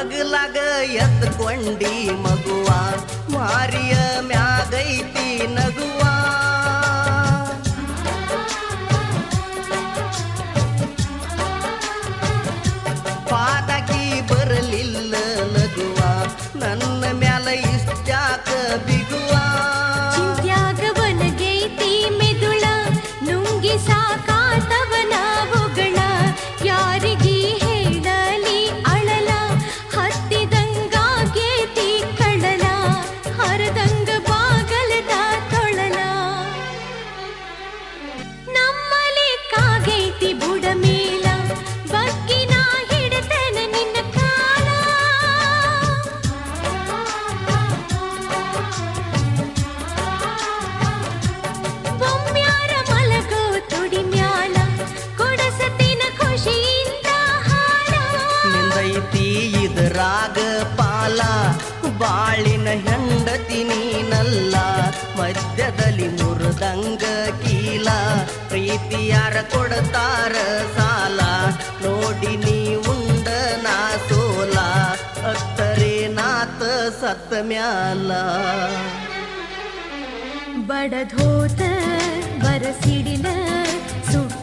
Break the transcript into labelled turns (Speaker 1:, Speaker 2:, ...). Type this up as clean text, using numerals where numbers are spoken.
Speaker 1: ಬಗಲಾಗ ಎತ್ಕೊಂಡಿ ಮಗುವ ಮಾರಿಯ ಮ್ಯಾಗೈತಿ ನಗುವ ಪಾದಕಿ ಬರಲಿಲ್ಲ ಲಗುವ ನನ್ನ ಮ್ಯಾಲ ಇಷ್ಟ್ಯಾಕ ಬಿಗುವ
Speaker 2: ಚಿಂತ್ಯಾಗವನಗೈತಿ ಮೆದುಳ ನುಂಗಿ ಸಾಕಾತವನ ಬೊಗಳ ಯಾರಿಗಿ ಹೇಳಲಿ ಅಳಲ ಹತ್ತಿದಂಗಾಗೇತಿ ಕಳಲ ಹರದಂಗ ಬಾಗಲದ ತೊಳಲ ನಮ್ಮಲೆ ಕಾಗೈತಿ ಬುಡ ಮೇಲ ಬಗ್ಗಿನ ಹಿಡತನ ನಿನ್ನ ಕಾಲ ಬೊಮ್ಮ್ಯಾರ ಮಲಗೋ ತುಡಿ ಮ್ಯಾಲ ಕೊಡಸತಿನ ಖುಷಿಯಿಂದ ಹಾಡ
Speaker 1: ನಿಂದೈತಿ ಇದರಾಗ ಪಾಲ ಬಾಳಿನ ಹೆಂಡತಿ ನೀನಲ್ಲ ಮಧ್ಯದಲ್ಲಿ ಮುರಿದಂಗ ಕೀಲ ಪ್ರೀತಿ ಯಾರ ಕೊಡ್ತಾರ ಸಾಲ ನೋಡಿ ನೀ ಉಂಡ ನಾ ಸೋಲ ಅತ್ತರೆ ನಾತ ಸತ್ತ ಮ್ಯಾಲ
Speaker 2: ಬಡಧೋತ ಬರಸಿಡಿಲ ಸುಟ್ಟ